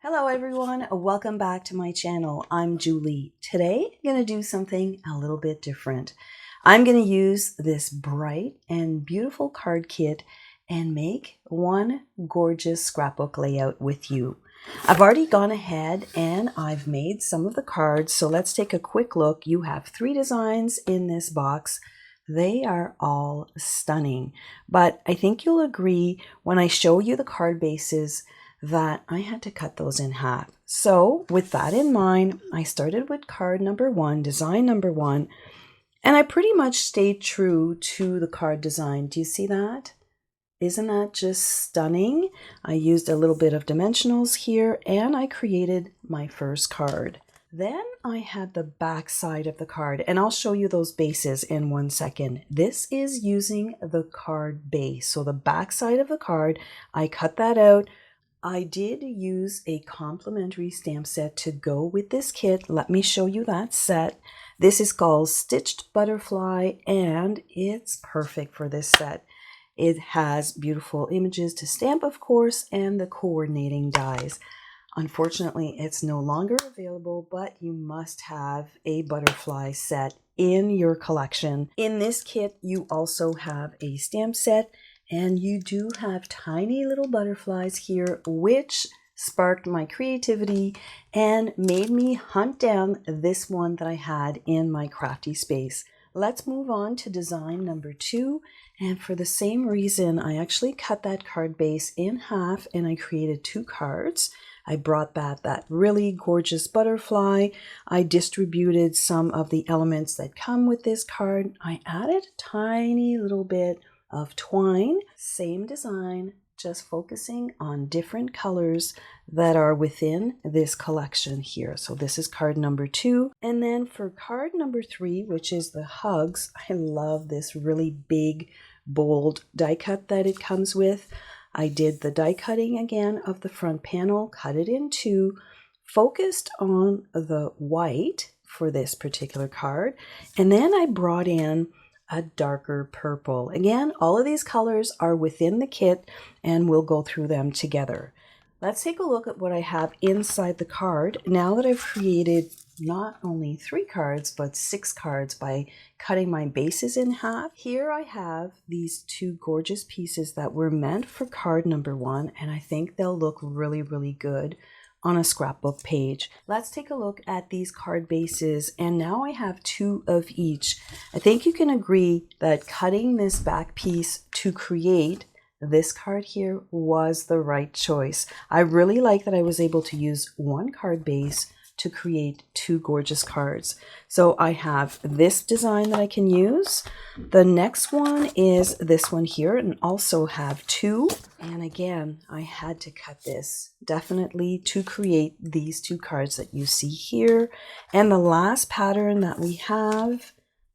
Hello everyone, welcome back to my channel. I'm Julie. Today I'm going to do something a little bit different. I'm going to use this bright and beautiful card kit and make one gorgeous scrapbook layout with you. I've already gone ahead and I've made some of the cards, so let's take a quick look. You have 3 designs in this box. They are all stunning, but I think you'll agree when I show you the card bases that I had to cut those in half. So with that in mind, I started with card number 1, design number 1, and I pretty much stayed true to the card design. Do you see that? Isn't that just stunning? I used a little bit of dimensionals here and I created my first card. Then I had the back side of the card, and I'll show you those bases in 1 second. This is using the card base. So the back side of the card, I cut that out. I did use a complimentary stamp set to go with this kit. Let me show you that set. This is called Stitched Butterfly, and it's perfect for this set. It has beautiful images to stamp, of course, and the coordinating dies. Unfortunately, it's no longer available, but you must have a butterfly set in your collection. In this kit, you also have a stamp set, and you do have tiny little butterflies here, which sparked my creativity and made me hunt down this one that I had in my crafty space. Let's move on to design number 2. And for the same reason, I actually cut that card base in half and I created 2 cards. I brought back that really gorgeous butterfly. I distributed some of the elements that come with this card. I added a tiny little bit of twine, same design, just focusing on different colors that are within this collection here. So this is card number 2. And then for card number 3, which is the hugs, I love this really big, bold die cut that it comes with. I did the die cutting again of the front panel, cut it in 2, focused on the white for this particular card, and then I brought in a darker purple. Again, all of these colors are within the kit and we'll go through them together. Let's take a look at what I have inside the card now that I've created not only 3 cards but 6 cards by cutting my bases in half. Here I have these 2 gorgeous pieces that were meant for card number 1, and I think they'll look really, really good on a scrapbook page. Let's take a look at these card bases, and now I have 2 of each. I think you can agree that cutting this back piece to create this card here was the right choice. I really like that I was able to use 1 card base to create 2 gorgeous cards. So I have this design that I can use. The next one is this one here, and also have 2. And again, I had to cut this definitely to create these 2 cards that you see here. And the last pattern that we have,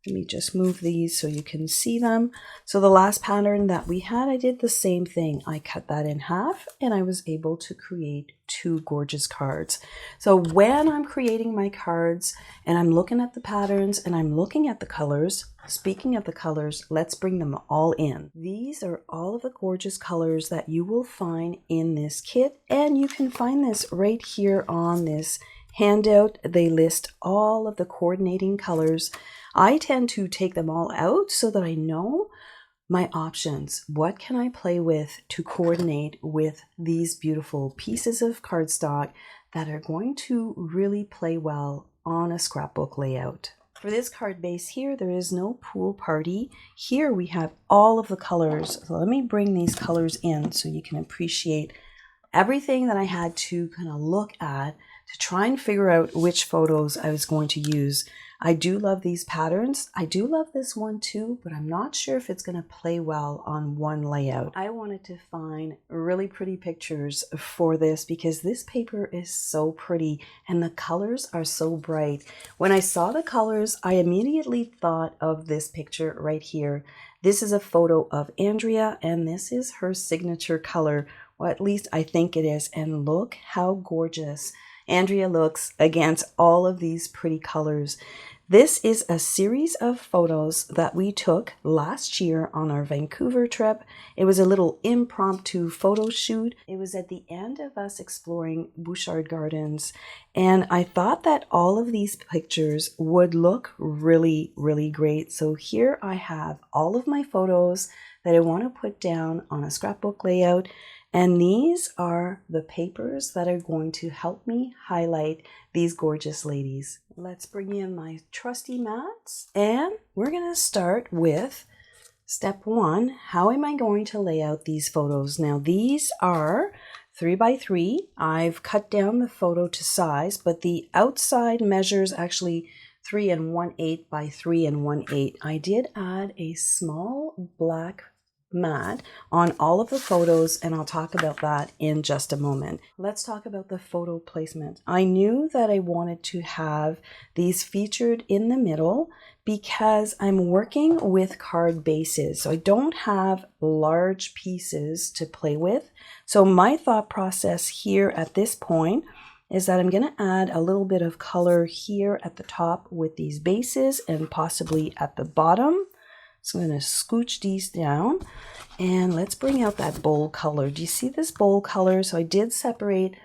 let me just move these so you can see them. So the last pattern that we had, I did the same thing. I cut that in half and I was able to create 2 gorgeous cards. So when I'm creating my cards and I'm looking at the patterns and I'm looking at the colors, speaking of the colors, let's bring them all in. These are all of the gorgeous colors that you will find in this kit, and you can find this right here on this handout. They list all of the coordinating colors. I tend to take them all out so that I know my options. What can I play with to coordinate with these beautiful pieces of cardstock that are going to really play well on a scrapbook layout? For this card base here, there is no pool party. Here we have all of the colors. So let me bring these colors in so you can appreciate everything that I had to kind of look at to try and figure out which photos I was going to use. I do love these patterns. I do love this one too, but I'm not sure if it's going to play well on one layout. I wanted to find really pretty pictures for this because this paper is so pretty and the colors are so bright. When I saw the colors, I immediately thought of this picture right here. This is a photo of Andrea, and this is her signature color, or at least I think it is. And look how gorgeous Andrea looks against all of these pretty colors. This is a series of photos that we took last year on our Vancouver trip. It was a little impromptu photo shoot. It was at the end of us exploring Bouchard Gardens, and I thought that all of these pictures would look really, really great. So here I have all of my photos that I want to put down on a scrapbook layout. And these are the papers that are going to help me highlight these gorgeous ladies. Let's bring in my trusty mats, and we're going to start with step 1. How am I going to lay out these photos? Now these are 3 by 3. I've cut down the photo to size, but the outside measures actually 3 1/8 by 3 1/8. I did add a small black mat on all of the photos, and I'll talk about that in just a moment. Let's talk about the photo placement. I knew that I wanted to have these featured in the middle because I'm working with card bases, so I don't have large pieces to play with. So my thought process here at this point is that I'm going to add a little bit of color here at the top with these bases and possibly at the bottom. So I'm going to scooch these down, and let's bring out that bold color. Do you see this bold color? So I did separate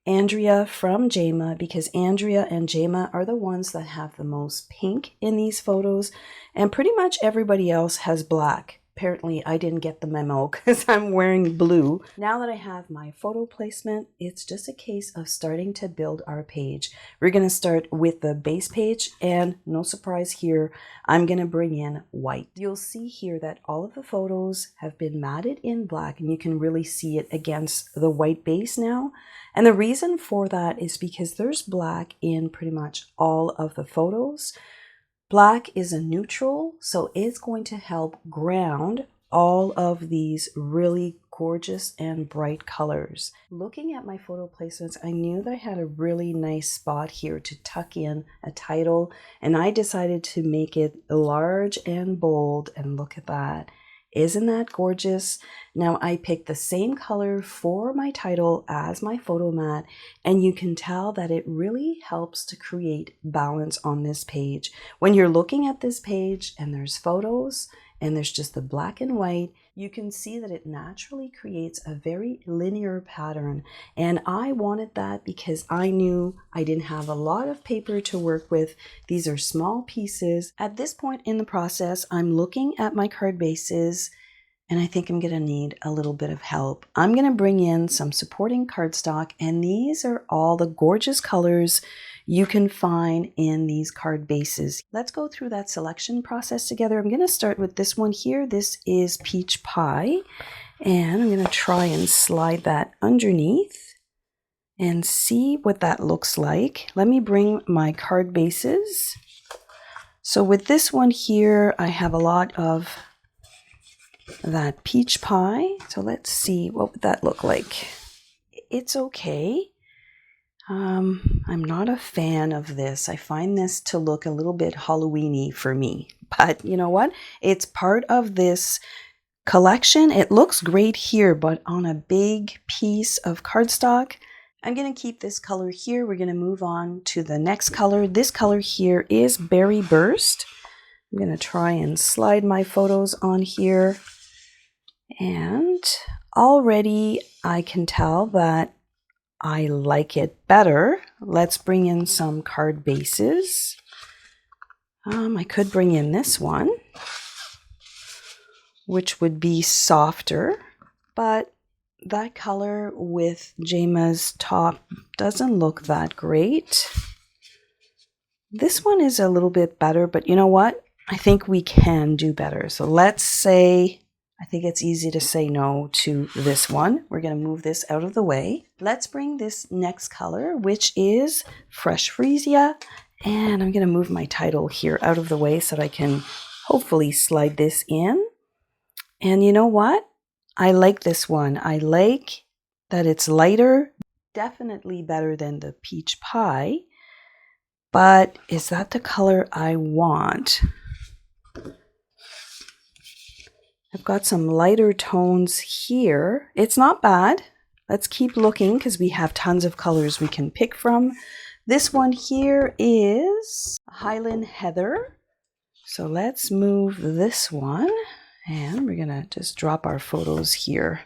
Andrea from Jema because Andrea and Jema are the ones that have the most pink in these photos, and pretty much everybody else has black. Apparently I didn't get the memo because I'm wearing blue. Now that I have my photo placement, it's just a case of starting to build our page. We're going to start with the base page, and no surprise here, I'm going to bring in white. You'll see here that all of the photos have been matted in black, and you can really see it against the white base now. And the reason for that is because there's black in pretty much all of the photos. Black is a neutral, so it's going to help ground all of these really gorgeous and bright colors. Looking at my photo placements, I knew that I had a really nice spot here to tuck in a title, and I decided to make it large and bold, and look at that. Isn't that gorgeous? Now I picked the same color for my title as my photo mat, and you can tell that it really helps to create balance on this page. When you're looking at this page and there's photos and there's just the black and white, you can see that it naturally creates a very linear pattern. And I wanted that because I knew I didn't have a lot of paper to work with. These are small pieces. At this point in the process, I'm looking at my card bases, and I think I'm going to need a little bit of help. I'm going to bring in some supporting cardstock, and these are all the gorgeous colors you can find in these card bases. Let's go through that selection process together. I'm going to start with this one here. This is Peach Pie, and I'm going to try and slide that underneath and see what that looks like. Let me bring my card bases. So with this one here, I have a lot of that peach pie. So let's see, what would that look like? It's okay. I'm not a fan of this. I find this to look a little bit Halloween-y for me. But you know what? It's part of this collection. It looks great here, but on a big piece of cardstock, I'm going to keep this color here. We're going to move on to the next color. This color here is Berry Burst. I'm going to try and slide my photos on here. And already I can tell that I like it better. Let's bring in some card bases. I could bring in this one, which would be softer, but that color with Jema's top doesn't look that great. This one is a little bit better, but you know what? I think we can do better. So let's say, I think it's easy to say no to this one. We're going to move this out of the way. Let's bring this next color, which is Fresh Freesia. And I'm going to move my title here out of the way so that I can hopefully slide this in. And you know what? I like this one. I like that it's lighter. Definitely better than the Peach Pie. But is that the color I want? I've got some lighter tones here. It's not bad. let's keep looking because we have tons of colors we can pick from. This one here is Highland Heather. So let's move this one and we're gonna just drop our photos here.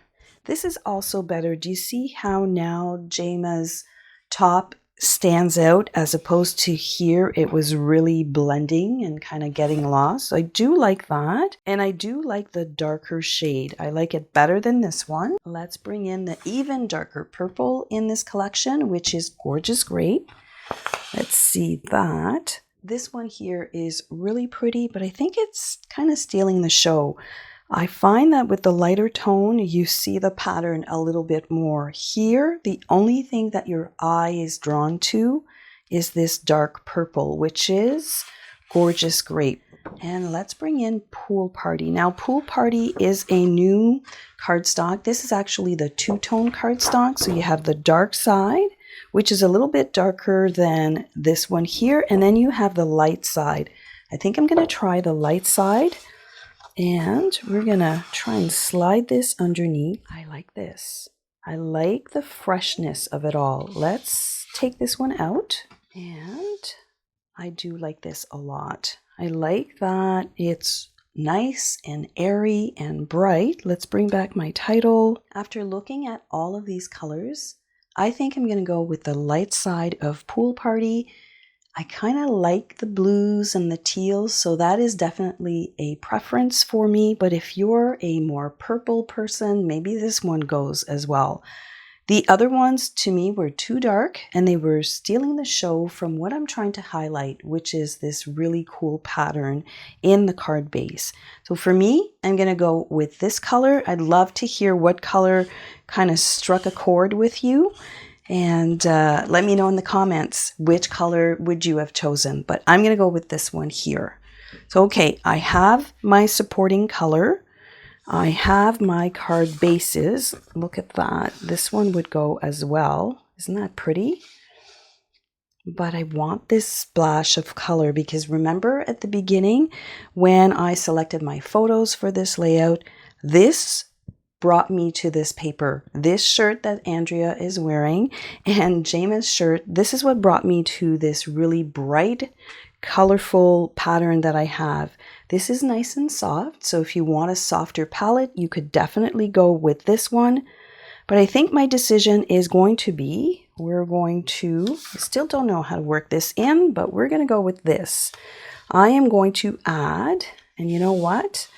This is also better. Do you see how now Jema's top stands out as opposed to here it was really blending and kind of getting lost? So I do like that, and I do like the darker shade. I like it better than this one. Let's bring in the even darker purple in this collection, which is Gorgeous Grape. Let's see that. This one here is really pretty, but I think it's kind of stealing the show. I find that with the lighter tone, you see the pattern a little bit more. Here, the only thing that your eye is drawn to is this dark purple, which is Gorgeous Grape. And let's bring in Pool Party. Now, Pool Party is a new cardstock. This is actually the two-tone cardstock. So you have the dark side, which is a little bit darker than this one here. And then you have the light side. I think I'm going to try the light side. And we're going to try and slide this underneath. I like this. I like the freshness of it all. Let's take this one out. And I do like this a lot. I like that it's nice and airy and bright. Let's bring back my title. After looking at all of these colors, I think I'm going to go with the light side of Pool Party. I kind of like the blues and the teals, so that is definitely a preference for me. But if you're a more purple person, maybe this one goes as well. The other ones to me were too dark and they were stealing the show from what I'm trying to highlight, which is this really cool pattern in the card base. So for me, I'm going to go with this color. I'd love to hear what color kind of struck a chord with you. And let me know in the comments which color would you have chosen. But I'm going to go with this one here. So, okay, I have my supporting color. I have my card bases. Look at that. This one would go as well. Isn't that pretty? But I want this splash of color because remember at the beginning when I selected my photos for this layout, this brought me to this paper. This shirt that Andrea is wearing and Jema's shirt, this is what brought me to this really bright, colorful pattern that I have. This is nice and soft, so if you want a softer palette, you could definitely go with this one. But I think my decision is going to be, I still don't know how to work this in, but we're going to go with this. I am going to add, and you know what?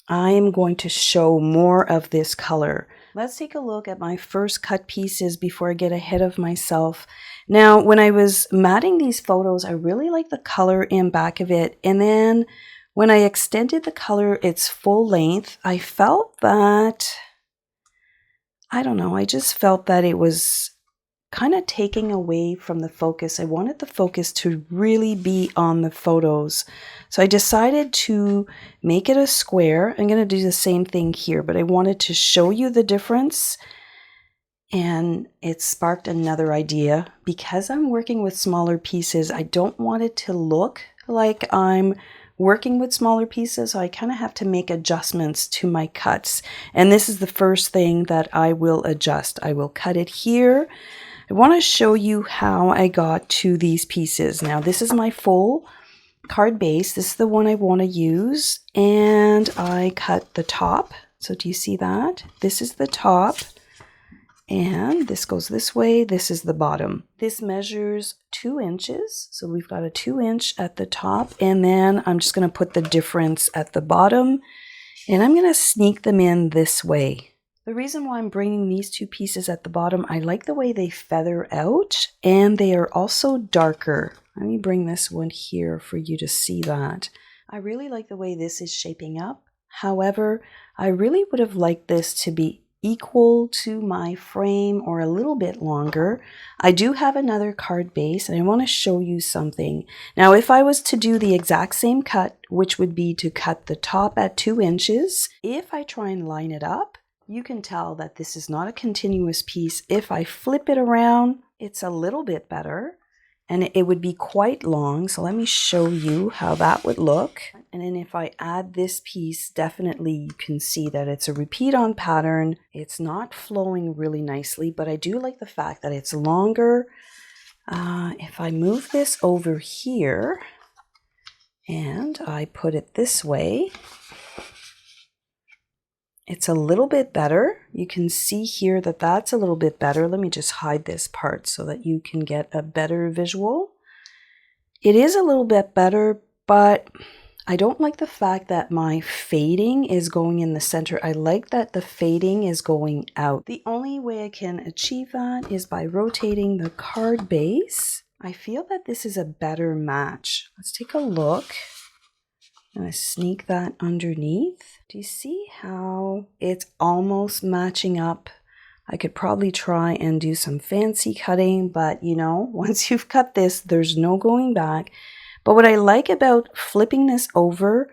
I am going to show more of this color. Let's take a look at my first cut pieces before I get ahead of myself. Now, when I was matting these photos, I really like the color in back of it. And then when I extended the color its full length, I felt that, I don't know, I just felt that it was kind of taking away from the focus. I wanted the focus to really be on the photos. So I decided to make it a square. I'm going to do the same thing here, but I wanted to show you the difference. And it sparked another idea. Because I'm working with smaller pieces, I don't want it to look like I'm working with smaller pieces, so I kind of have to make adjustments to my cuts. And this is the first thing that I will adjust. I will cut it here. I want to show you how I got to these pieces. Now, this is my full card base. This is the one I want to use. And I cut the top. So do you see that? This is the top. And this goes this way. This is the bottom. This measures 2 inches. So we've got a 2-inch at the top. And then I'm just going to put the difference at the bottom. And I'm going to sneak them in this way. The reason why I'm bringing these 2 pieces at the bottom, I like the way they feather out and they are also darker. Let me bring this one here for you to see that. I really like the way this is shaping up. However, I really would have liked this to be equal to my frame or a little bit longer. I do have another card base and I want to show you something. Now, if I was to do the exact same cut, which would be to cut the top at 2 inches, if I try and line it up, you can tell that this is not a continuous piece. If I flip it around, it's a little bit better. and it would be quite long. So let me show you how that would look. And then if I add this piece, definitely you can see that it's a repeat on pattern. It's not flowing really nicely, but I do like the fact that it's longer. If I move this over here and I put it this way, it's a little bit better. You can see here that that's a little bit better. Let me just hide this part so that you can get a better visual. It is a little bit better, but I don't like the fact that my fading is going in the center. I like that the fading is going out. The only way I can achieve that is by rotating the card base. I feel that this is a better match. Let's take a look. I'm going to sneak that underneath. Do you see how it's almost matching up? I could probably try and do some fancy cutting, but you know, once you've cut this, there's no going back. But what I like about flipping this over,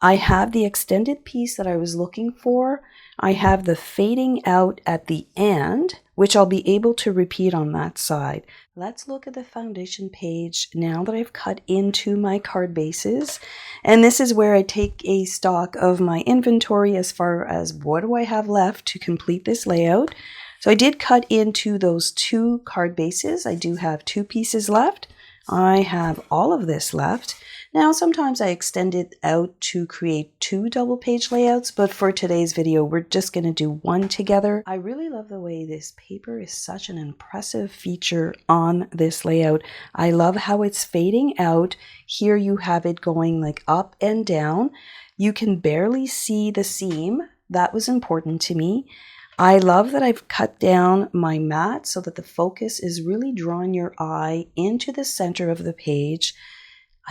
I have the extended piece that I was looking for. I have the fading out at the end, which I'll be able to repeat on that side. Let's look at the foundation page now that I've cut into my card bases. And this is where I take a stock of my inventory as far as what do I have left to complete this layout. So I did cut into those 2 card bases. I do have 2 pieces left. I have all of this left. Now, sometimes I extend it out to create 2 double page layouts, but for today's video, we're just going to do 1 together. I really love the way this paper is such an impressive feature on this layout. I love how it's fading out. Here you have it going like up and down. You can barely see the seam. That was important to me. I love that I've cut down my mat so that the focus is really drawing your eye into the center of the page.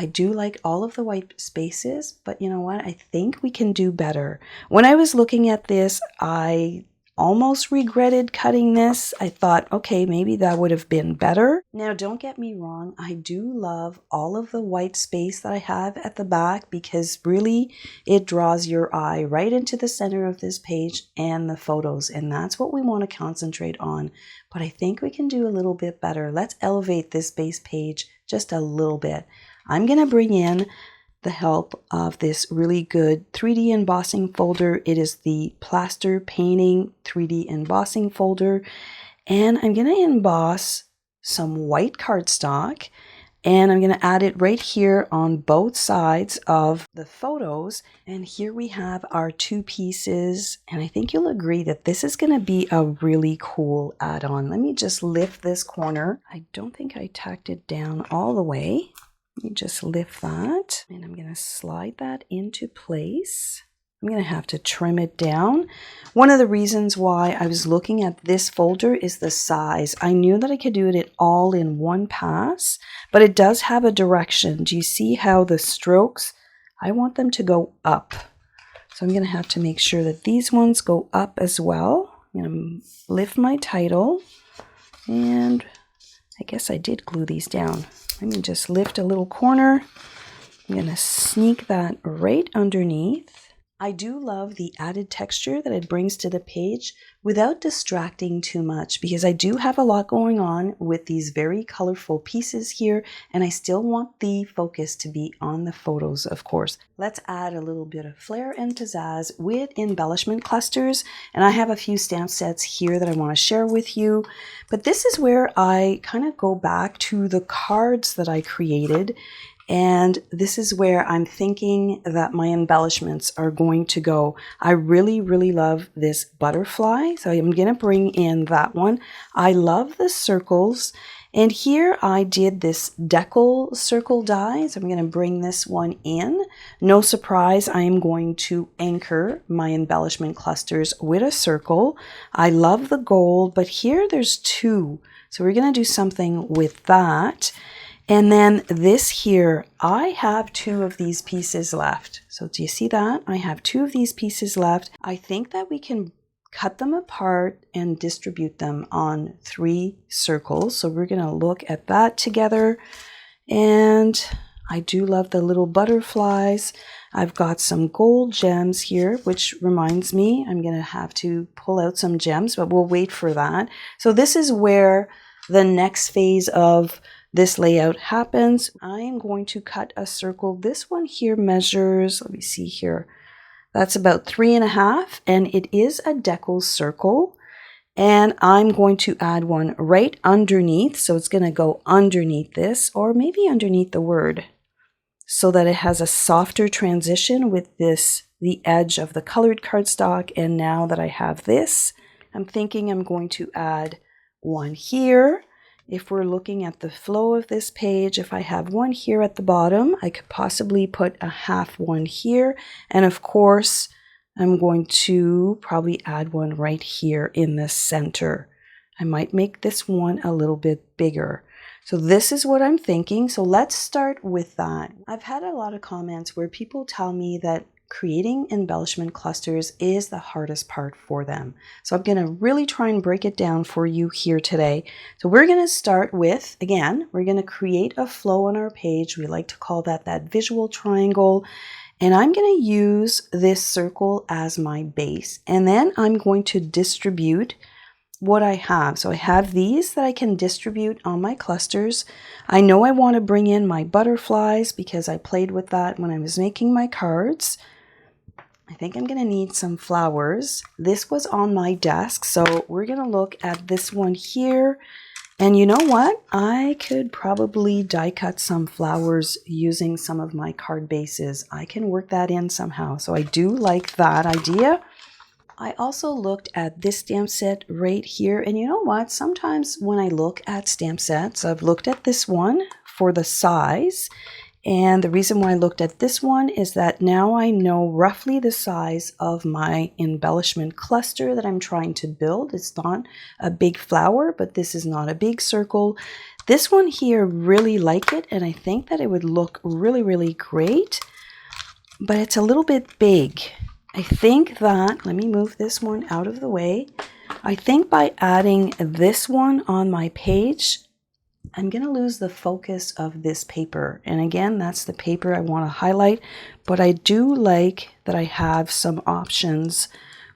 I do like all of the white spaces, but you know what? I think we can do better. When I was looking at this, I almost regretted cutting this. I thought, okay, maybe that would have been better. Now, don't get me wrong. I do love all of the white space that I have at the back because really it draws your eye right into the center of this page and the photos. And that's what we want to concentrate on. But I think we can do a little bit better. Let's elevate this base page just a little bit. I'm going to bring in the help of this really good 3D embossing folder. It is the Plaster Painting 3D embossing folder. And I'm going to emboss some white cardstock. And I'm going to add it right here on both sides of the photos. And here we have our 2 pieces. And I think you'll agree that this is going to be a really cool add-on. Let me just lift this corner. I don't think I tacked it down all the way. Let me just lift that, and I'm going to slide that into place. I'm going to have to trim it down. One of the reasons why I was looking at this folder is the size. I knew that I could do it all in one pass, but it does have a direction. Do you see how the strokes, I want them to go up. So I'm going to have to make sure that these ones go up as well. I'm going to lift my title, and I guess I did glue these down. Let me just lift a little corner. I'm going to sneak that right underneath. I do love the added texture that it brings to the page without distracting too much because I do have a lot going on with these very colorful pieces here, and I still want the focus to be on the photos, of course. Let's add a little bit of flair and pizzazz with embellishment clusters, and I have a few stamp sets here that I want to share with you, but this is where I kind of go back to the cards that I created. And this is where I'm thinking that my embellishments are going to go. I really, really love this butterfly. So I'm going to bring in that one. I love the circles. And here I did this decal circle die. So I'm going to bring this one in. No surprise, I am going to anchor my embellishment clusters with a circle. I love the gold, but here there's 2. So we're going to do something with that. And then this here, I have 2 of these pieces left. So do you see that? I have 2 of these pieces left. I think that we can cut them apart and distribute them on 3 circles. So we're going to look at that together. And I do love the little butterflies. I've got some gold gems here, which reminds me I'm going to have to pull out some gems, but we'll wait for that. So this is where the next phase of this layout happens. I am going to cut a circle. This one here measures, let me see here, that's about 3.5, and it is a decal circle. And I'm going to add one right underneath, so it's going to go underneath this, or maybe underneath the word, so that it has a softer transition with this, the edge of the colored cardstock. And now that I have this, I'm thinking I'm going to add one here. If we're looking at the flow of this page, if I have one here at the bottom, I could possibly put a half one here. And of course, I'm going to probably add one right here in the center. I might make this one a little bit bigger. So this is what I'm thinking. So let's start with that. I've had a lot of comments where people tell me that creating embellishment clusters is the hardest part for them. So I'm going to really try and break it down for you here today. So we're going to start with, again, we're going to create a flow on our page. We like to call that visual triangle. And I'm going to use this circle as my base. And then I'm going to distribute what I have. So I have these that I can distribute on my clusters. I know I want to bring in my butterflies because I played with that when I was making my cards. I think I'm going to need some flowers. This was on my desk, so we're going to look at this one here. And you know what? I could probably die cut some flowers using some of my card bases. I can work that in somehow. So I do like that idea. I also looked at this stamp set right here. And you know what? Sometimes when I look at stamp sets, I've looked at this one for the size. And the reason why I looked at this one is that now I know roughly the size of my embellishment cluster that I'm trying to build. It's not a big flower, but this is not a big circle. This one here, really like it, and I think that it would look really, really great, but it's a little bit big. I think that, let me move this one out of the way. I think by adding this one on my page, I'm going to lose the focus of this paper. And again, that's the paper I want to highlight, but I do like that I have some options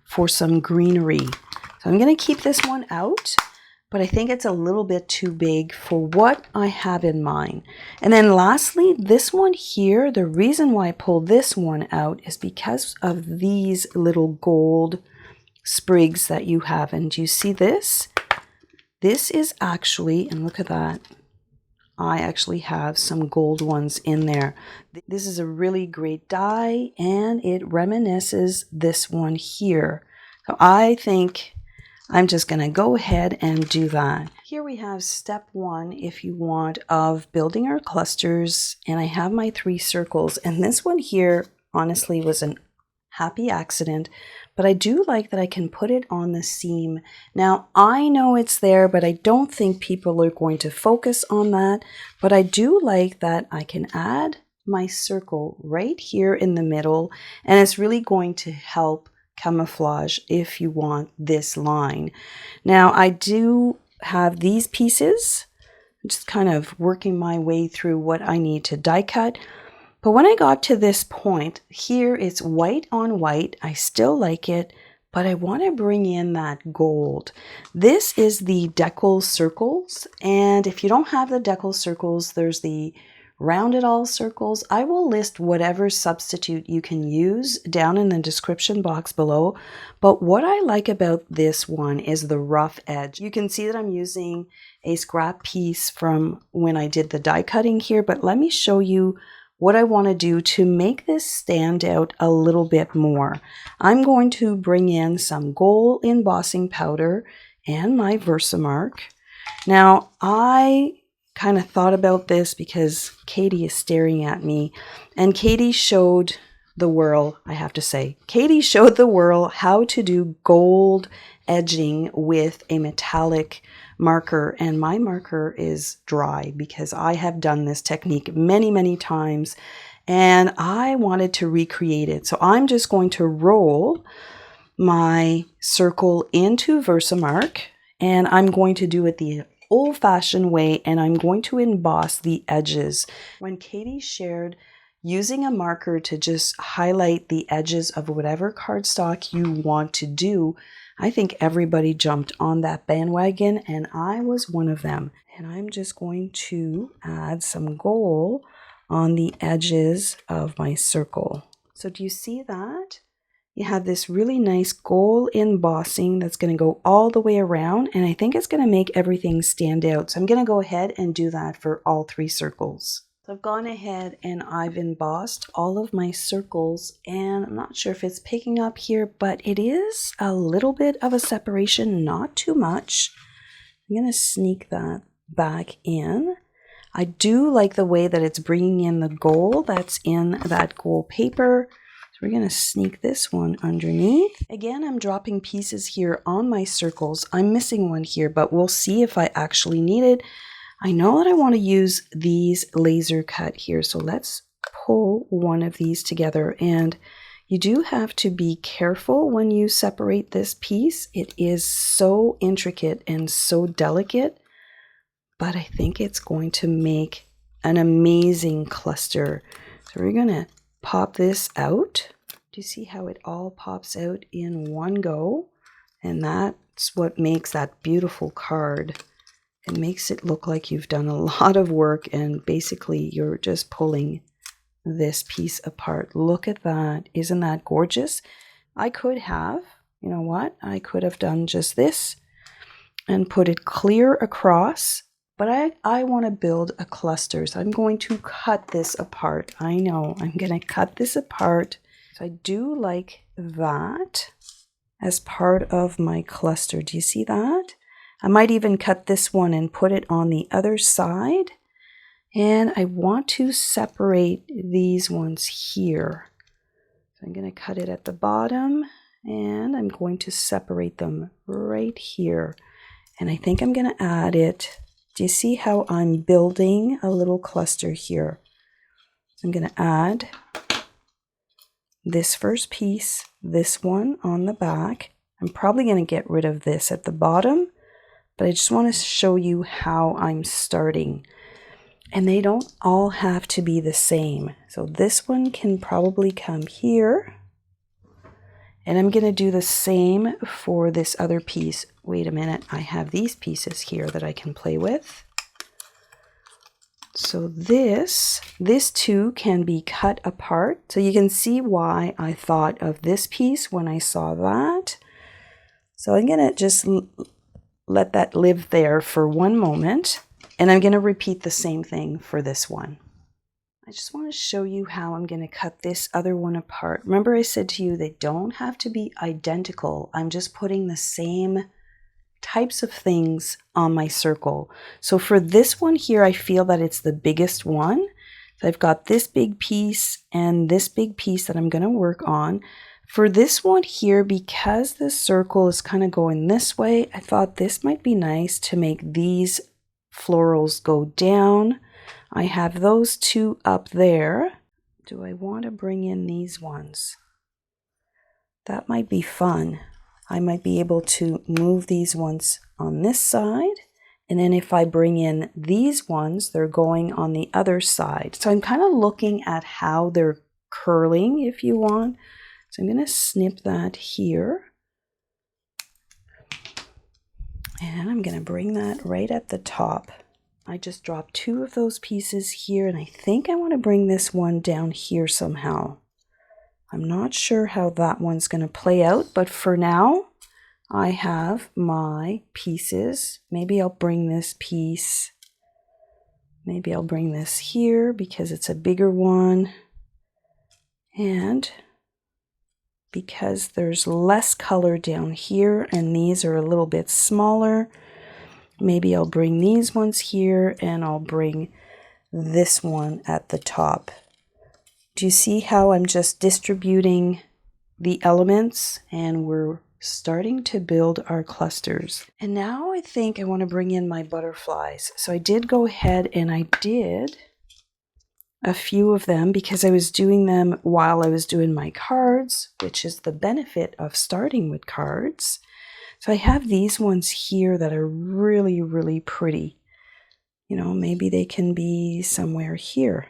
for some greenery. So I'm going to keep this one out, but I think it's a little bit too big for what I have in mind. And then lastly, this one here, the reason why I pulled this one out is because of these little gold sprigs that you have. And do you see this? This is actually, and look at that, I actually have some gold ones in there. This is a really great die, and it reminisces this one here. So I think I'm just going to go ahead and do that. Here we have step one, if you want, of building our clusters, and I have my 3 circles, and this one here honestly was an happy accident, but I do like that I can put it on the seam. Now I know it's there, but I don't think people are going to focus on that, but I do like that I can add my circle right here in the middle, and it's really going to help camouflage if you want this line. Now I do have these pieces. I'm just kind of working my way through what I need to die cut. But when I got to this point, here it's white on white. I still like it, but I want to bring in that gold. This is the decal circles, and if you don't have the decal circles, there's the rounded all circles. I will list whatever substitute you can use down in the description box below. But what I like about this one is the rough edge. You can see that I'm using a scrap piece from when I did the die cutting here, but let me show you what I want to do to make this stand out a little bit more. I'm going to bring in some gold embossing powder and my Versamark. Now, I kind of thought about this because Katie is staring at me, and Katie showed the world, I have to say, Katie showed the world how to do gold edging with a metallic marker, and my marker is dry because I have done this technique many, many times, and I wanted to recreate it. So I'm just going to roll my circle into Versamark, and I'm going to do it the old-fashioned way, and I'm going to emboss the edges. When Katie shared using a marker to just highlight the edges of whatever cardstock you want to do, I think everybody jumped on that bandwagon, and I was one of them. And I'm just going to add some gold on the edges of my circle. So do you see that? You have this really nice gold embossing that's going to go all the way around, and I think it's going to make everything stand out. So I'm going to go ahead and do that for all 3 circles. So I've gone ahead and I've embossed all of my circles, and I'm not sure if it's picking up here, but it is a little bit of a separation, not too much. I'm going to sneak that back in. I do like the way that it's bringing in the gold that's in that gold paper. We're going to sneak this one underneath. Again, I'm dropping pieces here on my circles. I'm missing one here, but we'll see if I actually need it. I know that I want to use these laser cut here, so let's pull one of these together. And you do have to be careful when you separate this piece. It is so intricate and so delicate, but I think it's going to make an amazing cluster. So we're going to pop this out. Do you see how it all pops out in one go? And that's what makes that beautiful card. It makes it look like you've done a lot of work, and basically you're just pulling this piece apart. Look at that. Isn't that gorgeous? I could have, you know what? I could have done just this and put it clear across. But I want to build a cluster, so I'm going to cut this apart. I know, I'm going to cut this apart. So I do like that as part of my cluster. Do you see that? I might even cut this one and put it on the other side. And I want to separate these ones here. So I'm going to cut it at the bottom, and I'm going to separate them right here. And I think I'm going to add it. Do you see how I'm building a little cluster here? I'm going to add this first piece, this one on the back. I'm probably going to get rid of this at the bottom, but I just want to show you how I'm starting. And they don't all have to be the same. So this one can probably come here. And I'm going to do the same for this other piece. Wait a minute, I have these pieces here that I can play with. So this too can be cut apart. So you can see why I thought of this piece when I saw that. So I'm going to just let that live there for one moment. And I'm going to repeat the same thing for this one. I just want to show you how I'm going to cut this other one apart. Remember I said to you they don't have to be identical. I'm just putting the same types of things on my circle. So for this one here, I feel that it's the biggest one. So I've got this big piece and this big piece that I'm going to work on. For this one here, because the circle is kind of going this way, I thought this might be nice to make these florals go down. I have those two up there. Do I want to bring in these ones? That might be fun. I might be able to move these ones on this side. And then if I bring in these ones, they're going on the other side. So I'm kind of looking at how they're curling, if you want. So I'm going to snip that here. And I'm going to bring that right at the top. I just dropped two of those pieces here, and I think I want to bring this one down here somehow. I'm not sure how that one's going to play out, but for now, I have my pieces. Maybe I'll bring this piece. Maybe I'll bring this here because it's a bigger one. And because there's less color down here and these are a little bit smaller, maybe I'll bring these ones here and I'll bring this one at the top. Do you see how I'm just distributing the elements and we're starting to build our clusters? And now I think I want to bring in my butterflies. So I did go ahead and I did a few of them because I was doing them while I was doing my cards, which is the benefit of starting with cards. So I have these ones here that are really, really pretty. You know, maybe they can be somewhere here.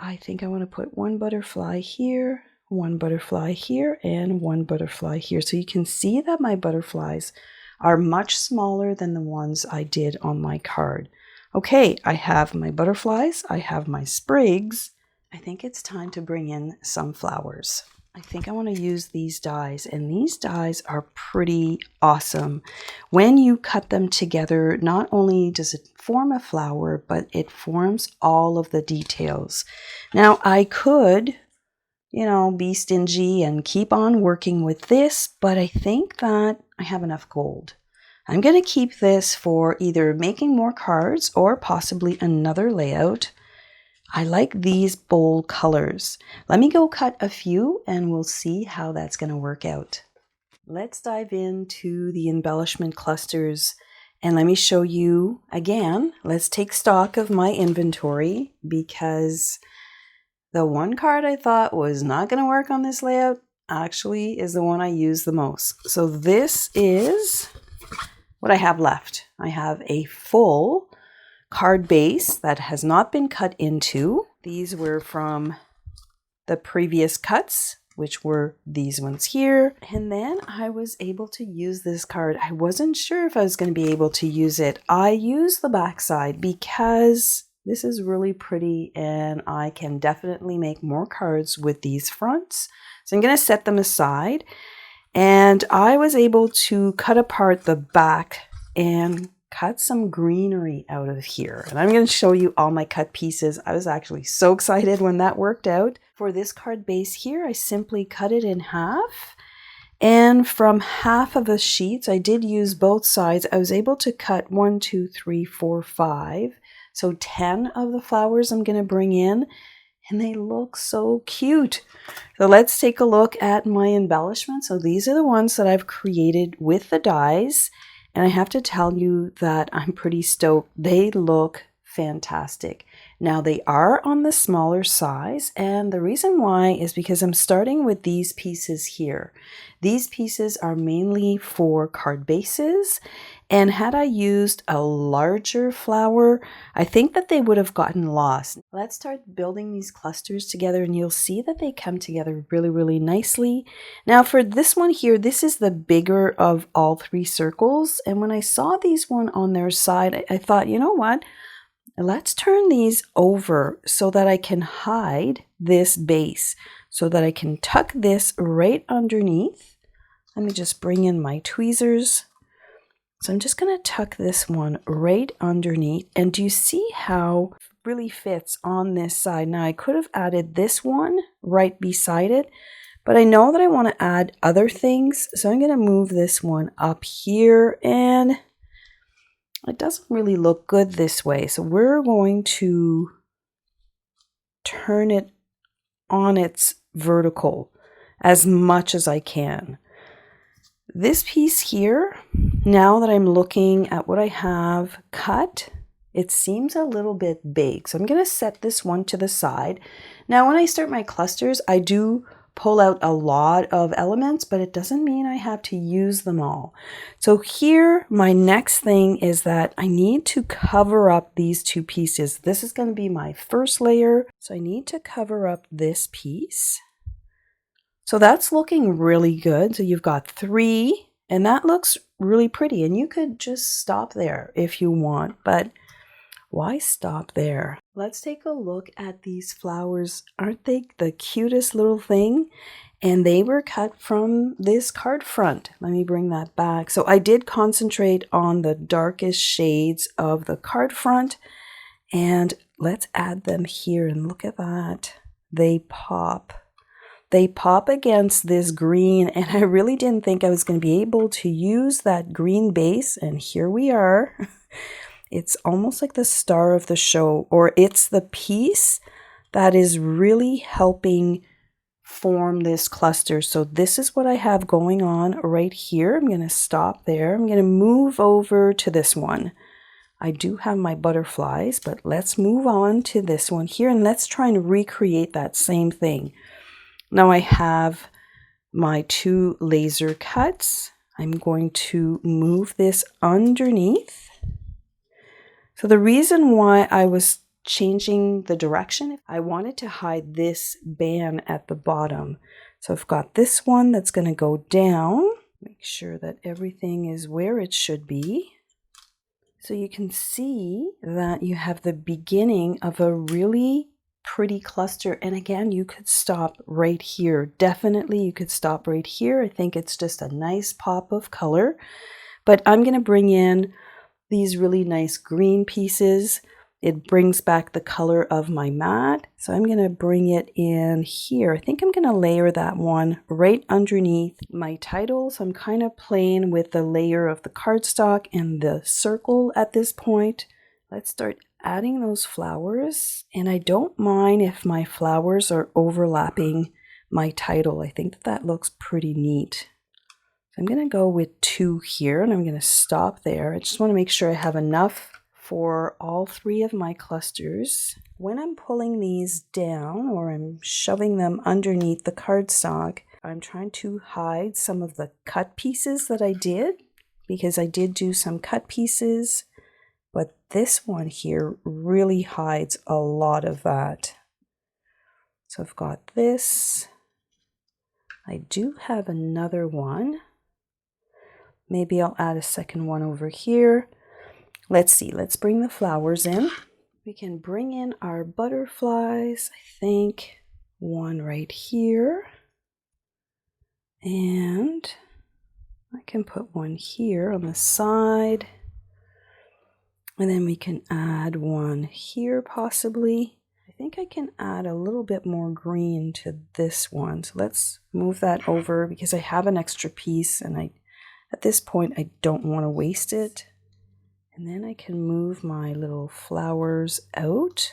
I think I want to put one butterfly here, one butterfly here, and one butterfly here. So you can see that my butterflies are much smaller than the ones I did on my card. Okay, I have my butterflies, I have my sprigs. I think it's time to bring in some flowers. I think I want to use these dies, and these dies are pretty awesome. When you cut them together, not only does it form a flower, but it forms all of the details. Now, I could, be stingy and keep on working with this, but I think that I have enough gold. I'm going to keep this for either making more cards or possibly another layout. I like these bold colors. Let me go cut a few and we'll see how that's going to work out. Let's dive into the embellishment clusters and let me show you again. Let's take stock of my inventory because the one card I thought was not going to work on this layout actually is the one I use the most. So this is what I have left. I have a full card base that has not been cut into. These were from the previous cuts, which were these ones here. And then I was able to use this card. I wasn't sure if I was going to be able to use it. I used the back side because this is really pretty and I can definitely make more cards with these fronts. So I'm going to set them aside. And I was able to cut apart the back and cut some greenery out of here. And I'm going to show you all my cut pieces. I was actually so excited when that worked out. For this card base here, I simply cut it in half. And from half of the sheets, I did use both sides. I was able to cut 1, 2, 3, 4, 5. So 10 of the flowers I'm going to bring in. And they look so cute. So let's take a look at my embellishments. So these are the ones that I've created with the dies. And I have to tell you that I'm pretty stoked. They look fantastic. Now they are on the smaller size, and the reason why is because I'm starting with these pieces here. These pieces are mainly for card bases, and had I used a larger flower, I think that they would have gotten lost. Let's start building these clusters together, and you'll see that they come together really, really nicely. Now for this one here, this is the bigger of all three circles, and when I saw these one on their side, I thought, you know what? Let's turn these over so that I can hide this base, so that I can tuck this right underneath. Let me just bring in my tweezers. So I'm just going to tuck this one right underneath. And do you see how it really fits on this side? Now I could have added this one right beside it, but I know that I want to add other things. So I'm going to move this one up here, and it doesn't really look good this way. So we're going to turn it on its vertical as much as I can. This piece here, now that I'm looking at what I have cut, it seems a little bit big. So I'm going to set this one to the side. Now when I start my clusters, I do pull out a lot of elements, but it doesn't mean I have to use them all. So here, my next thing is that I need to cover up these two pieces. This is going to be my first layer. So I need to cover up this piece. So that's looking really good. So you've got 3, and that looks really pretty. And you could just stop there if you want, but why stop there? Let's take a look at these flowers. Aren't they the cutest little thing? And they were cut from this card front. Let me bring that back. So I did concentrate on the darkest shades of the card front. And let's add them here, and look at that. They pop. They pop against this green, and I really didn't think I was going to be able to use that green base, and here we are. It's almost like the star of the show, or it's the piece that is really helping form this cluster. So this is what I have going on right here. I'm going to stop there. I'm going to move over to this one. I do have my butterflies, but let's move on to this one here, and let's try and recreate that same thing. Now I have my 2 laser cuts. I'm going to move this underneath. So the reason why I was changing the direction. I wanted to hide this band at the bottom. So I've got this one that's going to go down. Make sure that everything is where it should be. So you can see that you have the beginning of a really pretty cluster. And again, you could stop right here. Definitely you could stop right here. I think it's just a nice pop of color. But I'm going to bring in these really nice green pieces. It brings back the color of my mat. So I'm going to bring it in here. I think I'm going to layer that one right underneath my title. So I'm kind of playing with the layer of the cardstock and the circle at this point. Let's start adding those flowers. And I don't mind if my flowers are overlapping my title. I think that looks pretty neat. So I'm going to go with 2 here, and I'm going to stop there. I just want to make sure I have enough for all 3 of my clusters. When I'm pulling these down or I'm shoving them underneath the cardstock, I'm trying to hide some of the cut pieces that I did, because I did do some cut pieces, but this one here really hides a lot of that. So I've got this. I do have another one. Maybe I'll add a second one over here. Let's see, let's bring the flowers in. We can bring in our butterflies, I think one right here. And I can put one here on the side. And then we can add one here possibly. I think I can add a little bit more green to this one. So let's move that over because I have an extra piece and at this point I don't want to waste it. And then I can move my little flowers out.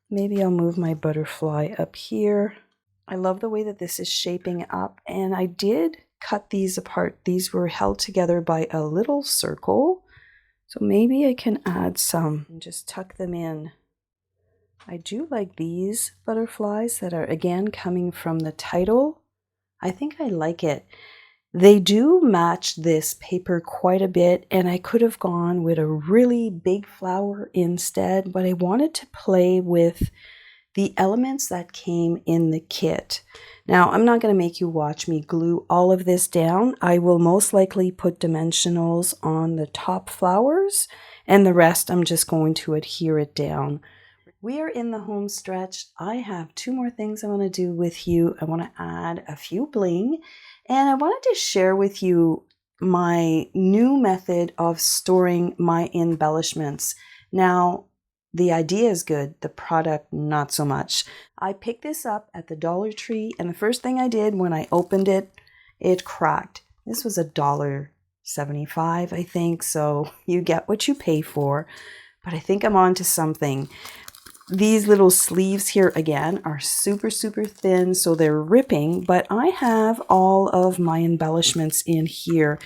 Maybe I'll move my butterfly up here. I love the way that this is shaping up, and I did cut these apart. These were held together by a little circle. So maybe I can add some and just tuck them in. I do like these butterflies that are again coming from the title. I think I like it. They do match this paper quite a bit, and I could have gone with a really big flower instead, but I wanted to play with the elements that came in the kit. Now, I'm not going to make you watch me glue all of this down. I will most likely put dimensionals on the top flowers, and the rest I'm just going to adhere it down. We are in the home stretch. I have 2 more things I want to do with you. I want to add a few bling. And I wanted to share with you my new method of storing my embellishments. Now, the idea is good, the product not so much. I picked this up at the Dollar Tree, and the first thing I did when I opened it, it cracked. This was $1.75, I think, so you get what you pay for. But I think I'm on to something. These little sleeves here again are super thin, so they're ripping, but I have all of my embellishments in here,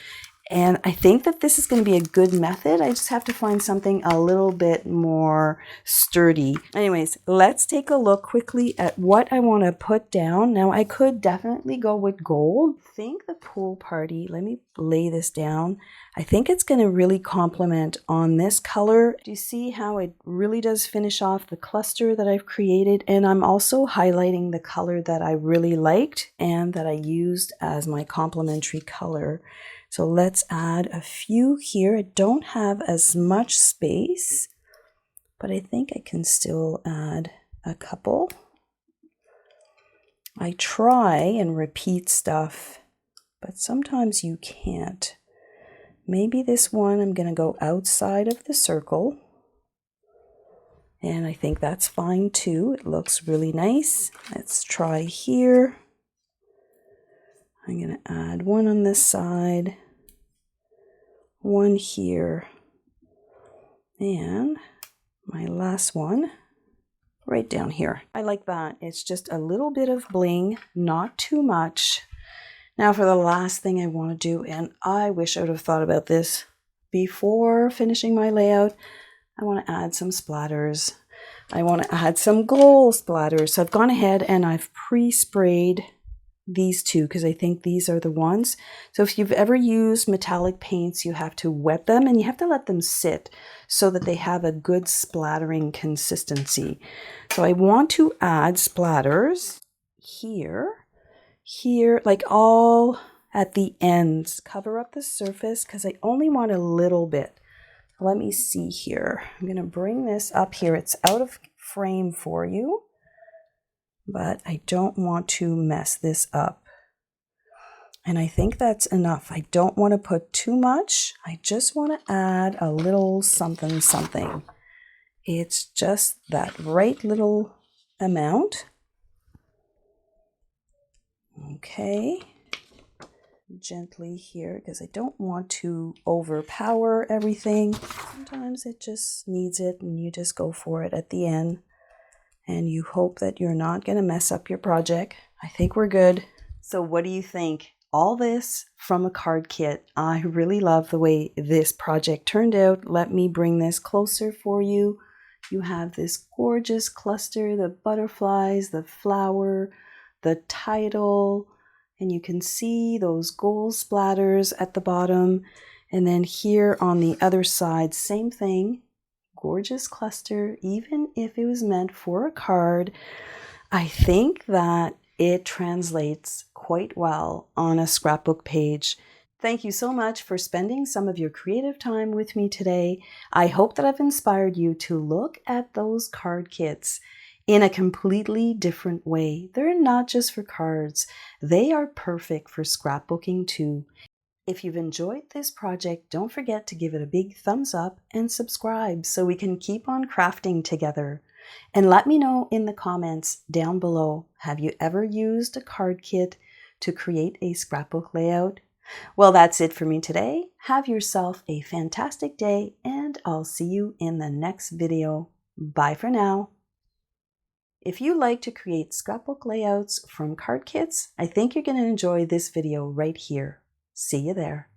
and I think that this is going to be a good method. I just have to find something a little bit more sturdy. Anyways, let's take a look quickly at what I want to put down. Now, I could definitely go with gold. I think the pool party, let me lay this down. I think it's going to really complement on this color. Do you see how it really does finish off the cluster that I've created? And I'm also highlighting the color that I really liked and that I used as my complementary color. So let's add a few here. I don't have as much space, but I think I can still add a couple. I try and repeat stuff, but sometimes you can't. Maybe this one I'm going to go outside of the circle. And I think that's fine too. It looks really nice. Let's try here. I'm going to add one on this side, one here, and my last one right down here. I like that. It's just a little bit of bling, not too much. Now for the last thing I want to do, and I wish I would have thought about this before finishing my layout, I want to add some splatters. I want to add some gold splatters. So I've gone ahead and I've pre-sprayed these two because I think these are the ones. So if you've ever used metallic paints, you have to wet them and you have to let them sit so that they have a good splattering consistency. So I want to add splatters here, like all at the ends. Cover up the surface because I only want a little bit. Let me see here. I'm going to bring this up here. It's out of frame for you, but I don't want to mess this up. And I think that's enough. I don't want to put too much. I just want to add a little something, something. It's just that right little amount. Okay. Gently here because I don't want to overpower everything. Sometimes it just needs it and you just go for it at the end and you hope that you're not going to mess up your project. I think we're good. So what do you think? All this from a card kit. I really love the way this project turned out. Let me bring this closer for you. You have this gorgeous cluster, the butterflies, the flower, the title, and you can see those gold splatters at the bottom. And then here on the other side, same thing, gorgeous cluster. Even if it was meant for a card, I think that it translates quite well on a scrapbook page. Thank you so much for spending some of your creative time with me today. I hope that I've inspired you to look at those card kits in a completely different way. They're not just for cards. They are perfect for scrapbooking too. If you've enjoyed this project, don't forget to give it a big thumbs up and subscribe so we can keep on crafting together. And let me know in the comments down below, have you ever used a card kit to create a scrapbook layout? Well, that's it for me today. Have yourself a fantastic day and I'll see you in the next video. Bye for now. If you like to create scrapbook layouts from card kits, I think you're going to enjoy this video right here. See you there.